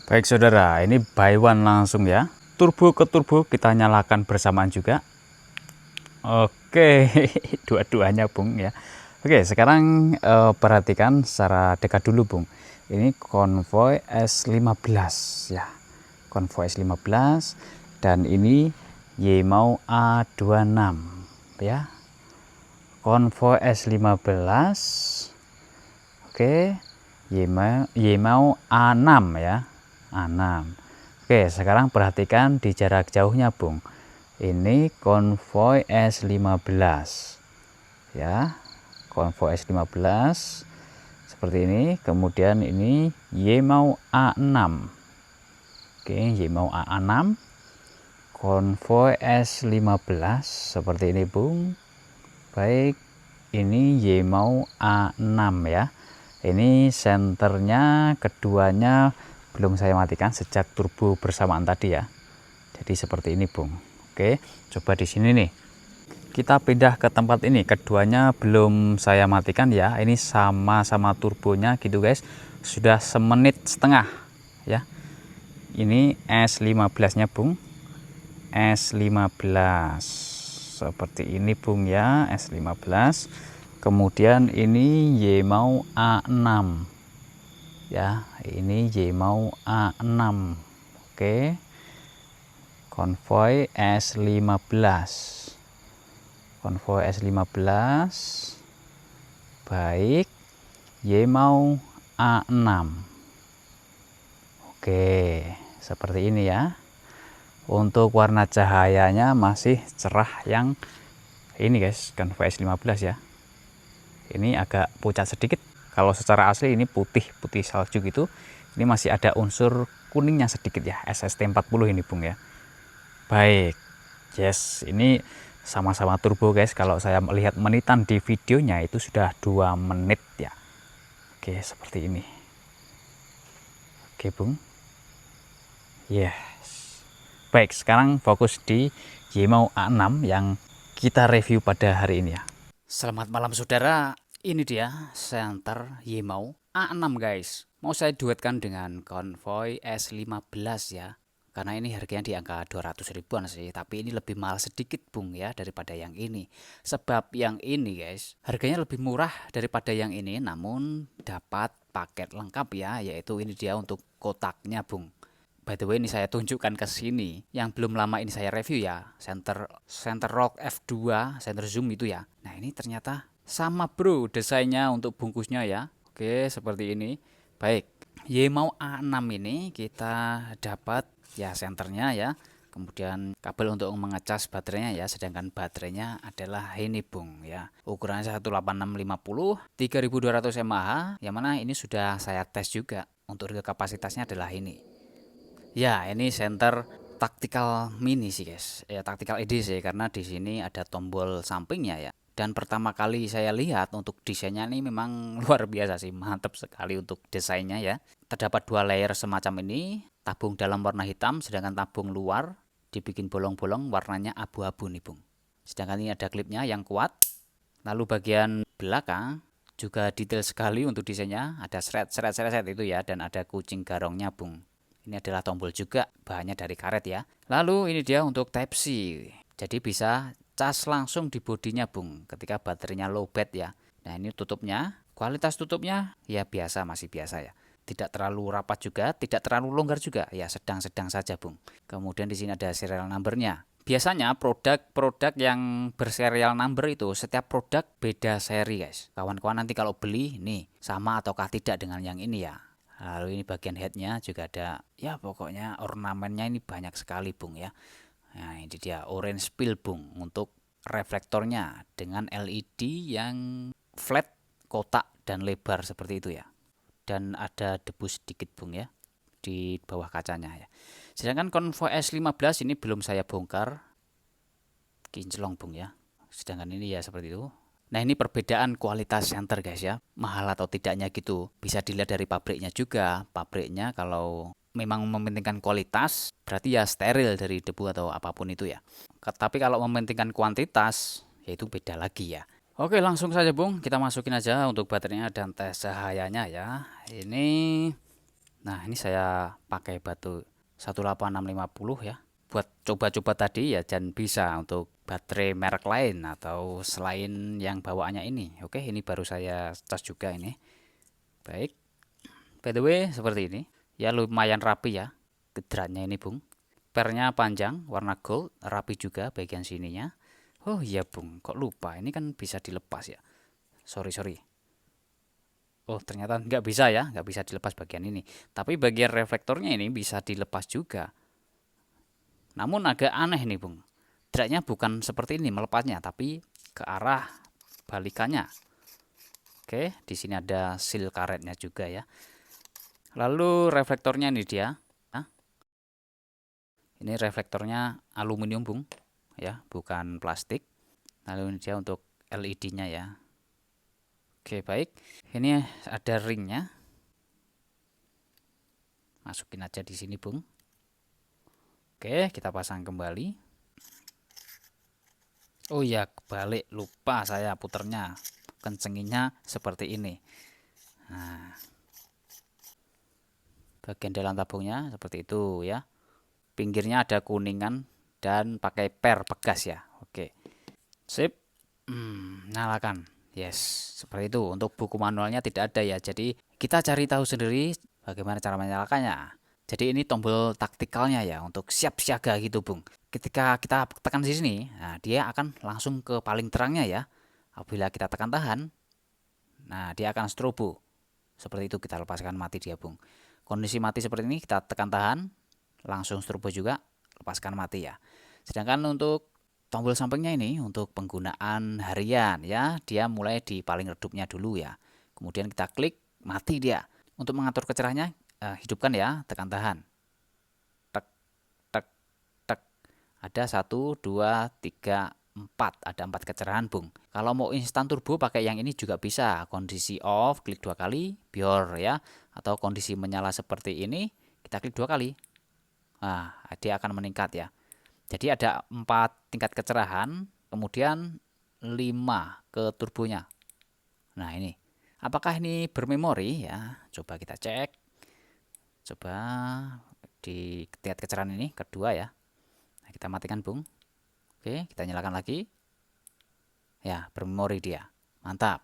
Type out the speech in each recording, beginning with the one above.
Baik saudara, ini by one langsung ya. Turbo ke turbo kita nyalakan bersamaan juga. Oke, dua-duanya Bung ya. Oke, sekarang perhatikan secara dekat dulu Bung. Ini konvoy S15 ya. Konvoy S15 dan ini Yemau A26 ya. Konvoy S15. Oke, Yemau A6 ya. A6. Oke, sekarang perhatikan di jarak jauhnya Bung. Ini konvoy S15 ya, konvoy S15 seperti ini. Kemudian ini Yemau A6. Oke, Yemau A6 konvoy S15 seperti ini Bung. Baik, ini Yemau A6 ya. Ini senternya keduanya belum saya matikan sejak turbo bersamaan tadi ya. Jadi seperti ini Bung. Oke, coba di sini nih. Kita pindah ke tempat ini. Keduanya belum saya matikan ya. Ini sama-sama turbonya gitu guys. Sudah semenit setengah ya. Ini S15-nya Bung. S15 seperti ini Bung ya, S15. Kemudian ini Yemau A6 ya, ini Yemau A6. Oke, konvoy S15, konvoy S15. Baik, Yemau A6. Oke, seperti ini ya. Untuk warna cahayanya masih cerah yang ini guys, konvoy S15 ya. Ini agak pucat sedikit. Kalau secara asli ini putih salju gitu. Ini masih ada unsur kuningnya sedikit ya, SST40 ini Bung ya. Baik, yes, ini sama-sama turbo guys. Kalau saya melihat menitan di videonya itu sudah 2 menit ya. Oke, seperti ini. Oke Bung. Yes. Baik, sekarang fokus di Yemau A6 yang kita review pada hari ini ya. Selamat malam saudara. Ini dia senter Yemau A6 guys. Mau saya duetkan dengan konvoy S15 ya. Karena ini harganya di angka 200 ribuan sih. Tapi ini lebih mahal sedikit Bung ya daripada yang ini. Sebab yang ini guys harganya lebih murah daripada yang ini. Namun dapat paket lengkap ya. Yaitu ini dia untuk kotaknya Bung. By the way ini saya tunjukkan ke sini. Yang belum lama ini saya review ya. Center Rock F2, center zoom itu ya. Nah ini ternyata sama bro desainnya untuk bungkusnya ya. Oke, seperti ini. Baik, Yemau A6 ini kita dapat ya senternya ya. Kemudian kabel untuk mengecas baterainya ya, sedangkan baterainya adalah ini Bung ya. Ukurannya 18650 3200 mAh, yang mana ini sudah saya tes juga. Untuk kapasitasnya adalah ini. Ya, ini senter tactical mini sih guys. Ya, tactical ED sih karena di sini ada tombol sampingnya ya. Dan pertama kali saya lihat untuk desainnya ini memang luar biasa sih, mantap sekali untuk desainnya ya. Terdapat 2 layer semacam ini, tabung dalam warna hitam, sedangkan tabung luar dibikin bolong-bolong warnanya abu-abu nih Bung. Sedangkan ini ada klipnya yang kuat. Lalu bagian belakang juga detail sekali untuk desainnya, ada seret itu ya, dan ada kucing garongnya Bung. Ini adalah tombol juga, bahannya dari karet ya. Lalu ini dia untuk Type C. Jadi bisa cas langsung di bodinya Bung ketika baterainya low bed ya. Nah ini tutupnya, kualitas tutupnya ya biasa, masih biasa ya. Tidak terlalu rapat juga, tidak terlalu longgar juga, ya sedang-sedang saja Bung. Kemudian di sini ada serial numbernya. Biasanya produk-produk yang berserial number itu setiap produk beda seri guys. Kawan-kawan nanti kalau beli nih sama ataukah tidak dengan yang ini ya. Lalu ini bagian headnya juga ada ya, pokoknya ornamennya ini banyak sekali Bung ya. Nah ini dia orange peel Bung untuk reflektornya dengan LED yang flat, kotak dan lebar seperti itu ya. Dan ada debu sedikit Bung ya di bawah kacanya ya. Sedangkan konvoy S15 ini belum saya bongkar, kinclong Bung ya. Sedangkan ini ya seperti itu. Nah ini perbedaan kualitas senter guys ya, mahal atau tidaknya gitu. Bisa dilihat dari pabriknya juga. Pabriknya kalau memang mementingkan kualitas berarti ya steril dari debu atau apapun itu ya. Tapi kalau mementingkan kuantitas ya itu beda lagi ya. Oke langsung saja Bung, kita masukin aja untuk baterainya dan tes cahayanya ya. Ini Nah, ini saya pakai batu 18650 ya. Buat coba-coba tadi ya, dan bisa untuk baterai merek lain atau selain yang bawaannya ini. Oke, ini baru saya cas juga ini. Baik. By the way, seperti ini. Ya lumayan rapi ya gedrannya ini, Bung. Pernya panjang, warna gold, rapi juga bagian sininya. Oh iya, Bung, kok lupa? Ini kan bisa dilepas ya. Sorry, sorry. Oh, ternyata nggak bisa ya, nggak bisa dilepas bagian ini. Tapi bagian reflektornya ini bisa dilepas juga. Namun agak aneh nih, Bung. Draknya bukan seperti ini melepasnya, tapi ke arah balikannya. Oke, di sini ada seal karetnya juga ya. Lalu reflektornya ini dia. Nah, ini reflektornya aluminium, Bung, ya, bukan plastik. Lalu ini dia untuk LED-nya ya. Oke, baik. Ini ada ringnya. Masukin aja di sini, Bung. Oke, kita pasang kembali. Oh ya, balik, lupa saya puternya. Kencenginya seperti ini. Nah, bagian dalam tabungnya seperti itu ya. Pinggirnya ada kuningan dan pakai per pegas ya. Oke. Sip. Nyalakan. Yes, seperti itu. Untuk buku manualnya tidak ada ya. Jadi kita cari tahu sendiri bagaimana cara menyalakannya. Jadi ini tombol taktikalnya ya, untuk siap siaga gitu, Bung. Ketika kita tekan di sini, nah dia akan langsung ke paling terangnya ya. Apabila kita tekan tahan, nah dia akan strobo. Seperti itu, kita lepaskan mati dia, Bung. Kondisi mati seperti ini kita tekan tahan, langsung strobo juga, lepaskan mati ya. Sedangkan untuk tombol sampingnya ini untuk penggunaan harian ya, dia mulai di paling redupnya dulu ya. Kemudian kita klik, mati dia. Untuk mengatur kecerahannya, hidupkan ya, tekan tahan. Tek, tek, tek. Ada 1, 2, 3, 4. Ada 4 kecerahan, Bung. Kalau mau instan turbo pakai yang ini juga bisa. Kondisi off, klik 2 kali, biar ya. Atau kondisi menyala seperti ini, kita klik 2 kali. Nah, dia akan meningkat ya. Jadi ada 4 tingkat kecerahan, kemudian 5 ke turbonya. Nah ini, apakah ini bermemori ya? Coba kita cek. Coba di tingkat kecerahan ini kedua ya. Nah, kita matikan, Bung. Oke, kita nyalakan lagi. Ya, bermemori dia. Mantap.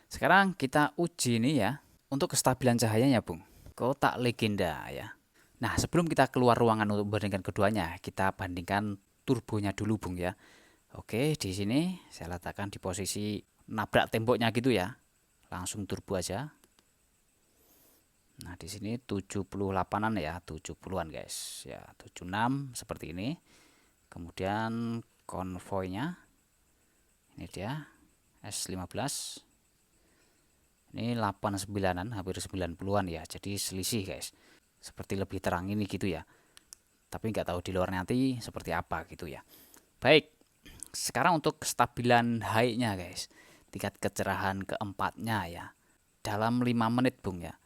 Sekarang kita uji ini ya untuk kestabilan cahayanya, Bung. Kotak legenda ya. Nah, sebelum kita keluar ruangan untuk membandingkan keduanya, kita bandingkan turbonya dulu, Bung ya. Oke, di sini saya letakkan di posisi nabrak temboknya gitu ya. Langsung turbo aja. Nah, di sini 78-an ya, 70-an guys. Ya, 76 seperti ini. Kemudian konvoynya ini dia S15. Ini 89-an, hampir 90-an ya. Jadi selisih guys. Seperti lebih terang ini gitu ya. Tapi nggak tahu di luar nanti seperti apa gitu ya. Baik, sekarang untuk kestabilan high-nya guys. Tingkat kecerahan keempatnya ya. Dalam 5 menit, Bung ya.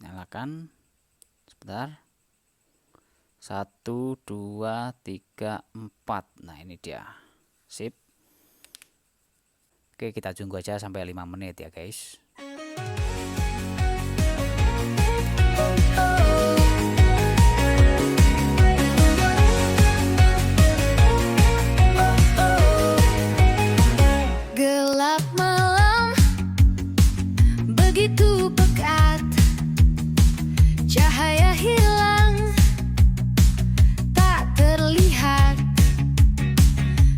Nyalakan. Sebentar. 1, 2, 3, 4. Nah ini dia. Sip. Oke, kita tunggu aja sampai 5 menit ya guys. Gelap malam begitu pekat, cahaya hilang tak terlihat.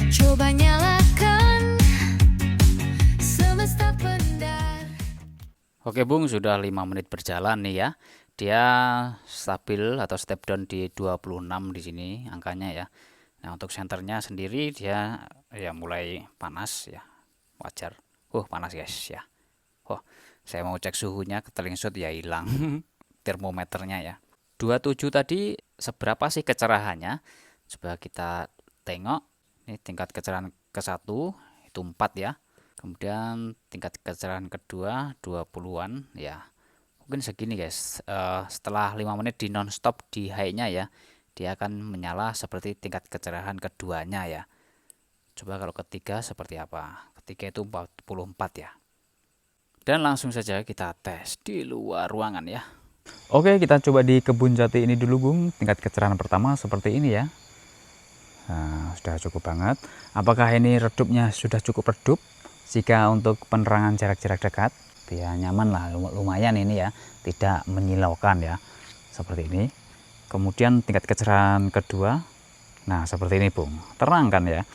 Coba nyalakan semesta pendar. Oke, Bung, sudah 5 menit berjalan nih ya. Dia stabil atau step down di 26 di sini angkanya ya. Nah, untuk senternya sendiri dia ya mulai panas ya. Wajar. Panas guys ya. Saya mau cek suhunya, ketelingsut ya hilang termometernya ya. 27 tadi seberapa sih kecerahannya? Coba kita tengok. Ini tingkat kecerahan ke-1 itu 4 ya. Kemudian tingkat kecerahan kedua 20-an ya. Mungkin segini guys. Setelah 5 menit di non-stop di high-nya ya, dia akan menyala seperti tingkat kecerahan keduanya ya. Coba kalau ketiga seperti apa? Ketiga itu 44 ya. Dan langsung saja kita tes di luar ruangan ya. Oke, kita coba di kebun jati ini dulu Bung. Tingkat kecerahan pertama seperti ini ya. Nah, sudah cukup banget. Apakah ini redupnya sudah cukup redup? Jika untuk penerangan jarak-jarak dekat, ya nyaman lah, lumayan ini ya, tidak menyilaukan ya, seperti ini. Kemudian tingkat kecerahan kedua, nah seperti ini Bung, terang kan ya.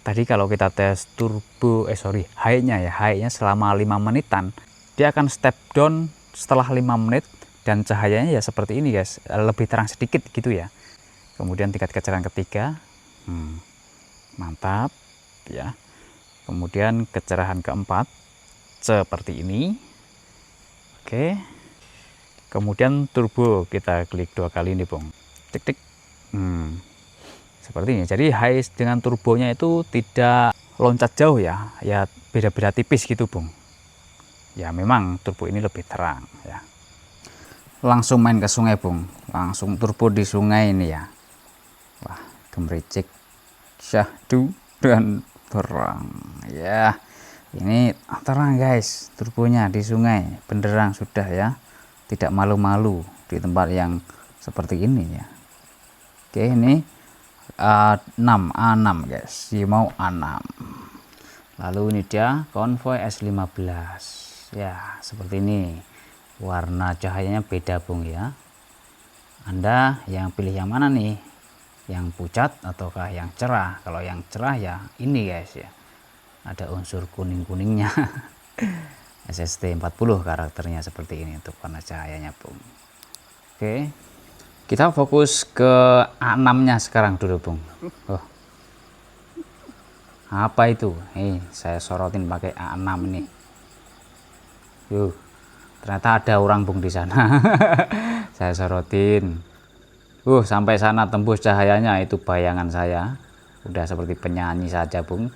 Tadi kalau kita tes turbo, high-nya ya, high-nya selama 5 menitan, dia akan step down setelah 5 menit, dan cahayanya ya seperti ini guys, lebih terang sedikit gitu ya. Kemudian tingkat kecerahan ketiga, mantap ya. Kemudian kecerahan keempat seperti ini. Oke, kemudian turbo kita klik 2 kali ini Bung, tik tik. Seperti ini. Jadi high dengan turbonya itu tidak loncat jauh ya, ya beda-beda tipis gitu Bung. Ya memang turbo ini lebih terang ya. Langsung main ke sungai Bung, langsung turbo di sungai ini ya. Wah, gemericik, syahdu dan terang ya. Ini terang guys, turbonya di sungai, benderang sudah ya, tidak malu-malu di tempat yang seperti ini ya. Oke, ini A6 guys, Yimou A6. Lalu ini dia Convoy S15 ya, seperti ini. Warna cahayanya beda Bung ya. Anda yang pilih yang mana nih, yang pucat ataukah yang cerah? Kalau yang cerah ya ini guys ya, ada unsur kuning-kuningnya. SST 40 karakternya seperti ini untuk warna cahayanya Bung. Oke, kita fokus ke A6 nya sekarang dulu Bung. Oh, apa itu? Saya sorotin pakai A6 ini. Ternyata ada orang Bung di sana. Saya sorotin. Sampai sana tembus cahayanya, itu bayangan saya. Udah seperti penyanyi saja Bung.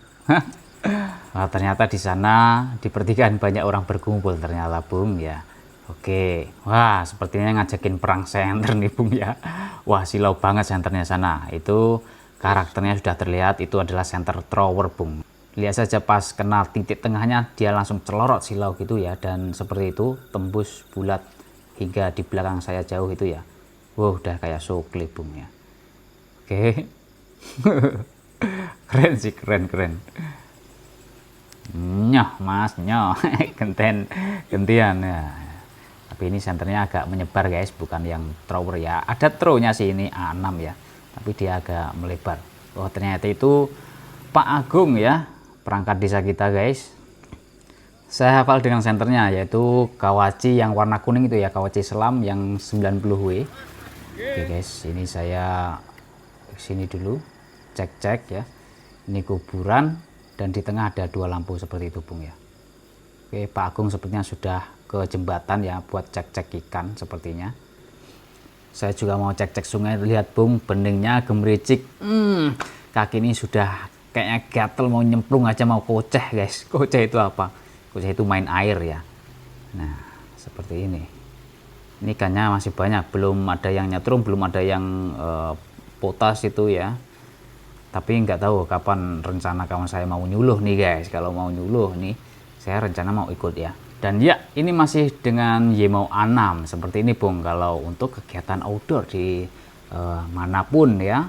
Nah, ternyata di sana di pertigaan banyak orang berkumpul ternyata Bung ya. Oke, wah sepertinya ngajakin perang senter nih Bung ya. Wah silau banget senternya sana. Itu karakternya sudah terlihat, itu adalah center thrower Bung. Lihat saja pas kena titik tengahnya dia langsung celorot silau gitu ya, dan seperti itu tembus bulat hingga di belakang saya jauh itu ya. Wow, udah kayak sokle Bung ya. Oke. Keren sih, keren. Nyoh mas, nyoh. Gantian ya. Tapi ini senternya agak menyebar guys, bukan yang thrower ya. Ada throw-nya sih ini A6 ya, tapi dia agak melebar. Oh ternyata itu Pak Agung ya, perangkat desa kita guys. Saya hafal dengan senternya, yaitu Kawachi yang warna kuning itu ya, Kawachi selam yang 90W. Oke guys, ini saya sini dulu, cek ya. Ini kuburan dan di tengah ada 2 lampu seperti itu Bung ya. Oke, Pak Agung sepertinya sudah ke jembatan ya buat cek ikan sepertinya. Saya juga mau cek sungai, lihat Bung, beningnya gemericik. Kaki ini sudah kayaknya gatel, mau nyemplung aja, mau koceh guys. Koceh itu apa? Koceh itu main air ya. Nah seperti ini. Ini ikannya masih banyak, belum ada yang nyetrum, belum ada yang potas itu ya. Tapi nggak tahu kapan rencana kawan saya mau nyuluh nih guys. Kalau mau nyuluh nih, saya rencana mau ikut ya. Dan ya, ini masih dengan Yimou A6 seperti ini Bung. Kalau untuk kegiatan outdoor di manapun ya,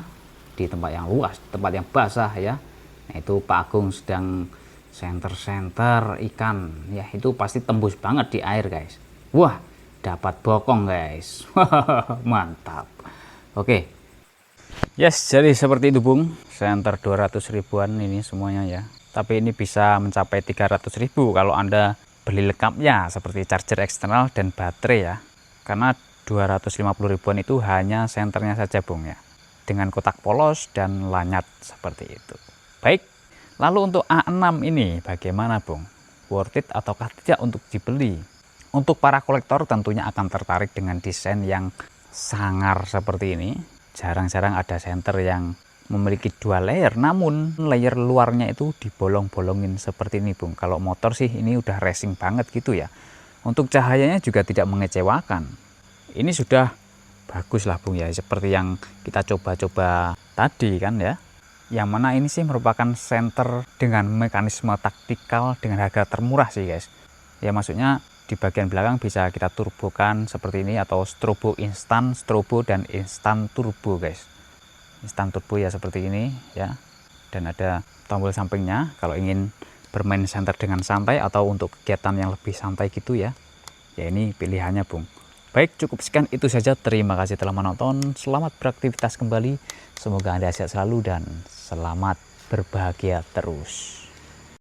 di tempat yang luas, tempat yang basah ya. Nah, itu Pak Agung sedang senter ikan ya, itu pasti tembus banget di air guys. Wah, dapat bokong guys. Mantap. Oke. Yes, jadi seperti itu Bung. Senter 200 ribuan ini semuanya ya. Tapi ini bisa mencapai 300.000 kalau Anda beli lengkapnya seperti charger eksternal dan baterai ya. Karena 250 ribuan itu hanya senternya saja Bung ya, dengan kotak polos dan lanyat seperti itu. Baik, lalu untuk A6 ini bagaimana Bung? Worth it ataukah tidak untuk dibeli? Untuk para kolektor tentunya akan tertarik dengan desain yang sangar seperti ini. Jarang-jarang ada senter yang memiliki 2 layer, namun layer luarnya itu dibolong-bolongin seperti ini Bung. Kalau motor sih ini udah racing banget gitu ya. Untuk cahayanya juga tidak mengecewakan. Ini sudah bagus lah Bung ya, seperti yang kita coba-coba tadi kan ya. Yang mana ini sih merupakan senter dengan mekanisme taktikal dengan harga termurah sih guys. Ya maksudnya di bagian belakang bisa kita turbokan seperti ini, atau strobo instan, strobo dan instan turbo guys. Instan turbo ya seperti ini ya, dan ada tombol sampingnya kalau ingin bermain senter dengan santai atau untuk kegiatan yang lebih santai gitu ya. Ya ini pilihannya Bung. Baik, cukup sekian itu saja. Terima kasih telah menonton. Selamat beraktivitas kembali. Semoga Anda sehat selalu dan selamat berbahagia terus.